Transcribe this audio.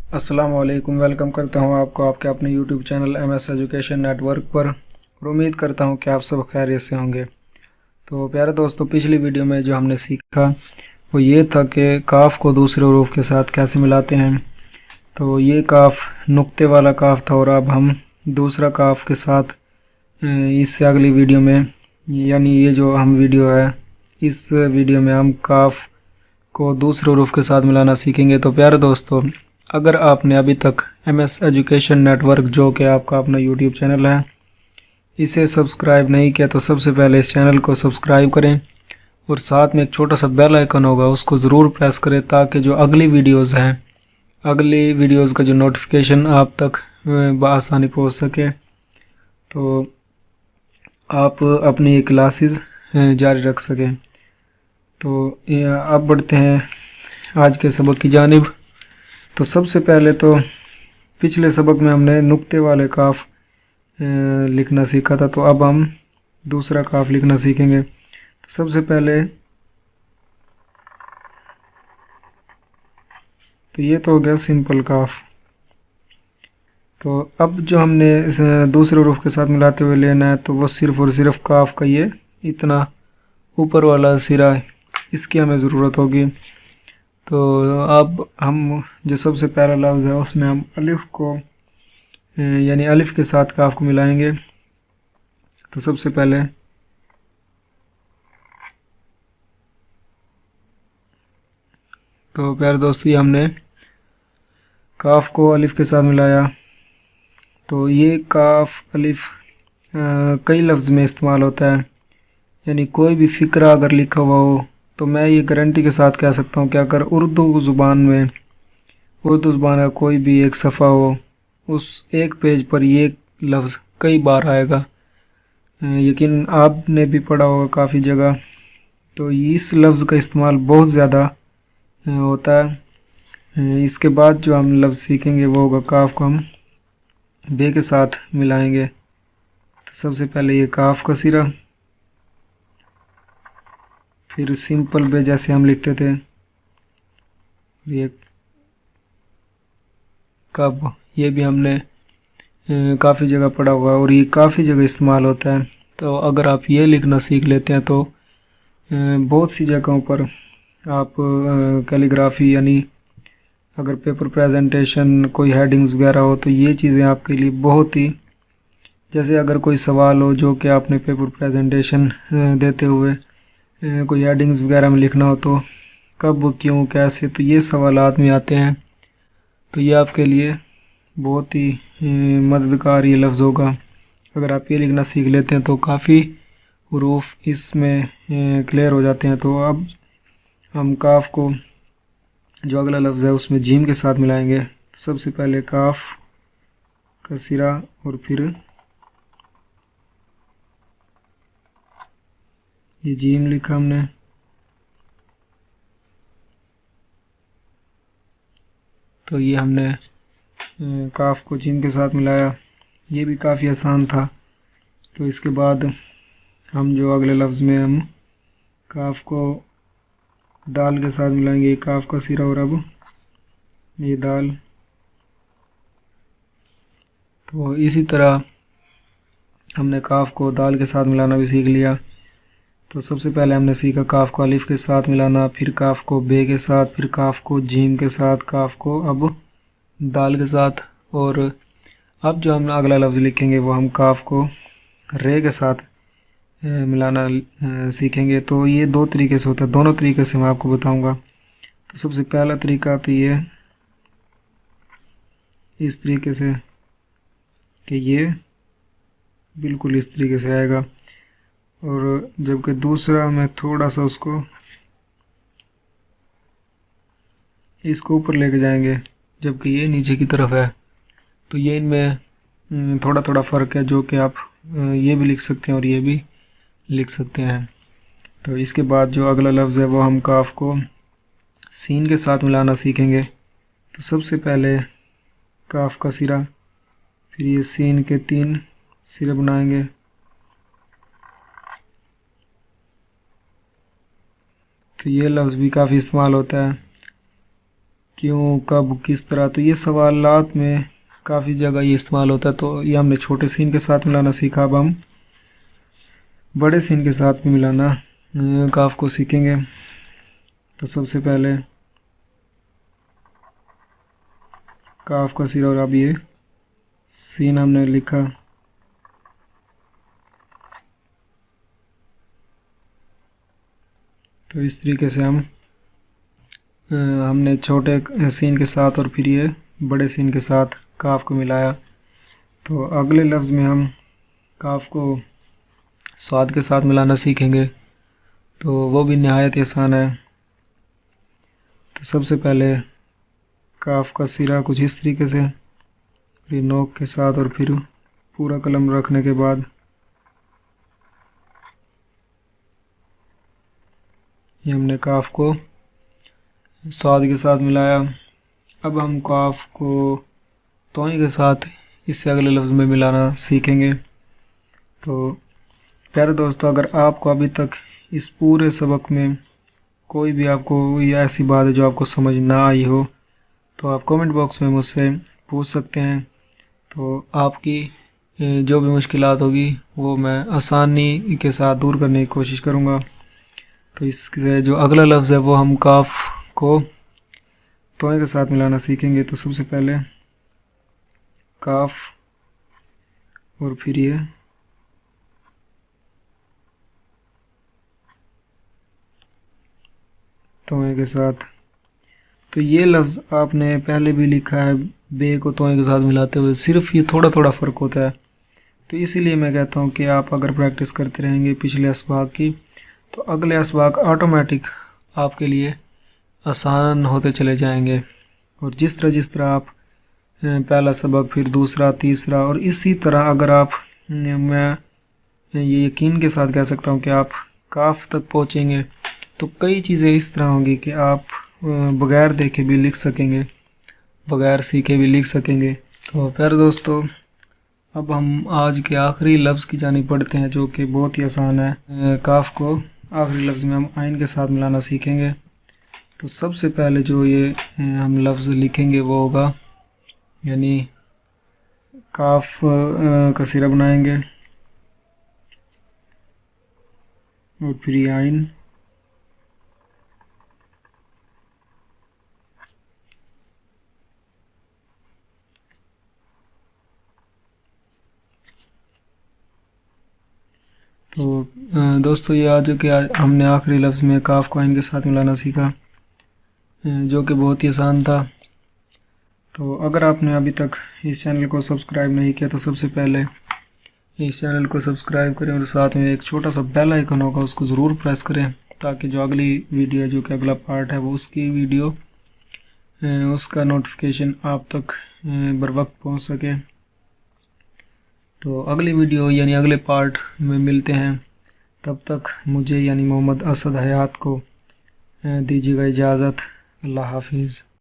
अस्सलाम वालेकुम। वेलकम करता हूं आपको आपके अपने YouTube channel MS education network पर और उम्मीद करता हूं कि आप सब खैरियत से होंगे। तो प्यारे दोस्तों, पिछली वीडियो में जो हमने सीखा वो ये था कि काफ को दूसरे हरूफ के साथ कैसे मिलाते हैं। तो ये काफ नुक्ते वाला काफ था और अब हम दूसरा काफ के साथ इससे अगली वीडियो में, यानी ये जो हम वीडियो है, इस वीडियो में हम काफ को दूसरे हरूफ के साथ मिलाना सीखेंगे। तो प्यारे दोस्तों, अगर आपने अभी तक MS एजुकेशन नेटवर्क, जो कि आपका अपना यूट्यूब चैनल है, इसे सब्सक्राइब नहीं किया तो सबसे पहले इस चैनल को सब्सक्राइब करें और साथ में एक छोटा सा बेल आइकन होगा, उसको ज़रूर प्रेस करें ताकि जो अगली वीडियोस हैं, अगली वीडियोस का जो नोटिफिकेशन आप तक बआसानी पहुंच सके, तो आप अपनी क्लासेस जारी रख सकें। तो अब बढ़ते हैं आज के सबक की जानिब। तो सबसे पहले तो पिछले सबक में हमने नुक्ते वाले काफ लिखना सीखा था, तो अब हम दूसरा काफ लिखना सीखेंगे। तो सबसे पहले तो ये तो हो गया सिंपल काफ। तो अब जो हमने इस दूसरे हरूफ के साथ मिलाते हुए लेना है, तो वो सिर्फ़ और सिर्फ काफ का ये इतना ऊपर वाला सिरा है, इसकी हमें ज़रूरत होगी। तो अब हम जो सबसे पहला लफ्ज़ है उसमें हम अलिफ़ को, यानी अलिफ़ के साथ काफ को मिलाएंगे। तो सबसे पहले तो प्यारे दोस्तों, ये हमने काफ को अलिफ़ के साथ मिलाया। तो ये काफ अलिफ़ कई लफ्ज़ में इस्तेमाल होता है, यानी कोई भी फ़िक्रा अगर लिखा हुआ हो तो मैं ये गारंटी के साथ कह सकता हूँ कि अगर उर्दू ज़ुबान का कोई भी एक सफ़ा हो, उस एक पेज पर ये लफ्ज़ कई बार आएगा। यकीन आपने भी पढ़ा होगा काफ़ी जगह। तो इस लफ्ज़ का इस्तेमाल बहुत ज़्यादा होता है। इसके बाद जो हम लफ्ज़ सीखेंगे वो होगा काफ को हम बे के साथ मिलाएंगे। तो सबसे पहले ये काफ का सिरा, फिर सिंपल बे जैसे हम लिखते थे, ये कब, ये भी हमने काफ़ी जगह पढ़ा हुआ है और ये काफ़ी जगह इस्तेमाल होता है। तो अगर आप ये लिखना सीख लेते हैं तो बहुत सी जगहों पर आप कैलीग्राफी, यानी अगर पेपर प्रेजेंटेशन, कोई हेडिंग्स वगैरह हो, तो ये चीज़ें आपके लिए बहुत ही, जैसे अगर कोई सवाल हो जो कि आपने पेपर प्रेजेंटेशन देते हुए कोई हेडिंग्स वगैरह में लिखना हो, तो कब, क्यों, कैसे, तो ये सवालात में आते हैं। तो ये आपके लिए बहुत ही मददगार ये लफ्ज़ होगा। अगर आप ये लिखना सीख लेते हैं तो काफ़ी हरूफ इसमें क्लियर हो जाते हैं। तो अब हम काफ को, जो अगला लफ्ज़ है, उसमें जीम के साथ मिलाएंगे। तो सबसे पहले काफ का सिरा और फिर ये जीम लिखा हमने। तो ये हमने काफ को जीम के साथ मिलाया, ये भी काफ़ी आसान था। तो इसके बाद हम जो अगले लफ्ज़ में हम काफ को दाल के साथ मिलाएंगे, काफ का सिरा और अब ये दाल। तो इसी तरह हमने काफ को दाल के साथ मिलाना भी सीख लिया। तो सबसे पहले हमने सीखा काफ को अलिफ़ के साथ मिलाना, फिर काफ को बे के साथ, फिर काफ को जीम के साथ, काफ को अब दाल के साथ। और अब जो हम अगला लफ्ज़ लिखेंगे वो हम काफ को रे के साथ मिलाना सीखेंगे। तो ये दो तरीके से होता है, दोनों तरीके से मैं आपको बताऊंगा। तो सबसे पहला तरीका तो ये इस तरीके से कि ये बिल्कुल इस तरीके से आएगा, और जबकि दूसरा मैं थोड़ा सा इसको ऊपर लेके जाएंगे, जबकि ये नीचे की तरफ है। तो ये इनमें थोड़ा थोड़ा फ़र्क है, जो कि आप ये भी लिख सकते हैं और ये भी लिख सकते हैं। तो इसके बाद जो अगला लफ्ज़ है वो हम काफ को सीन के साथ मिलाना सीखेंगे। तो सबसे पहले काफ का सिरा, फिर ये सीन के 3 सिरे बनाएंगे। तो ये लफ्ज़ भी काफ़ी इस्तेमाल होता है। क्यों, कब, किस तरह, तो ये सवालात में काफ़ी जगह ये इस्तेमाल होता है। तो ये हमने छोटे सीन के साथ मिलाना सीखा, अब हम बड़े सीन के साथ भी मिलाना काफ को सीखेंगे। तो सबसे पहले काफ का सिरा और अब ये सीन हमने लिखा। तो इस तरीके से हमने छोटे सीन के साथ और फिर ये बड़े सीन के साथ काफ को मिलाया। तो अगले लफ्ज़ में हम काफ को स्वाद के साथ मिलाना सीखेंगे, तो वो भी नहायत आसान है। तो सबसे पहले काफ का सिरा कुछ इस तरीके से, फिर नोक के साथ और फिर पूरा कलम रखने के बाद ये हमने काफ को स्वाद के साथ मिलाया। अब हम काफ को तोई के साथ इससे अगले लफ्ज़ में मिलाना सीखेंगे। तो प्यारे दोस्तों, अगर आपको अभी तक इस पूरे सबक में कोई भी आपको या ऐसी बात है जो आपको समझ ना आई हो, तो आप कमेंट बॉक्स में मुझसे पूछ सकते हैं। तो आपकी जो भी मुश्किलात होगी वो मैं आसानी के साथ दूर करने की कोशिश करूँगा। तो इससे जो अगला लफ्ज़ है वो हम काफ को तोय के साथ मिलाना सीखेंगे। तो सबसे पहले काफ और फिर ये तोय के साथ। तो ये लफ्ज़ आपने पहले भी लिखा है बे को तोय के साथ मिलाते हुए, सिर्फ ये थोड़ा थोड़ा फ़र्क होता है। तो इसीलिए मैं कहता हूँ कि आप अगर प्रैक्टिस करते रहेंगे पिछले असबाक की, तो अगले असबाक ऑटोमेटिक आपके लिए आसान होते चले जाएंगे। और जिस तरह आप पहला सबक, फिर दूसरा, तीसरा, और इसी तरह अगर आप, मैं ये यकीन के साथ कह सकता हूँ कि आप काफ तक पहुँचेंगे तो कई चीज़ें इस तरह होंगी कि आप बग़ैर देखे भी लिख सकेंगे, बग़ैर सीखे भी लिख सकेंगे। तो प्यारे दोस्तों, अब हम आज के आखिरी लफ्ज़ की जानिब बढ़ते हैं, जो कि बहुत ही आसान है। काफ को आखिरी लफ्ज़ में हम आइन के साथ मिलाना सीखेंगे। तो सबसे पहले जो ये हम लफ्ज़ लिखेंगे वो होगा, यानी काफ का सिरा बनाएंगे और फिर ये आइन, तो दोस्तों ये आज कि हमने आखिरी लफ्ज़ में काफ को आइन के साथ मिलाना सीखा, जो कि बहुत ही आसान था। तो अगर आपने अभी तक इस चैनल को सब्सक्राइब नहीं किया तो सबसे पहले इस चैनल को सब्सक्राइब करें और साथ में एक छोटा सा बेल आइकन होगा, उसको ज़रूर प्रेस करें, ताकि जो अगली वीडियो, जो कि अगला पार्ट है, वो उसकी वीडियो उसका नोटिफिकेशन आप तक बर वक्त पहुँच सके। तो अगली वीडियो यानी अगले पार्ट में मिलते हैं। तब तक मुझे यानी मोहम्मद असद हयात को दीजिएगा इजाज़त। अल्लाह हाफिज़।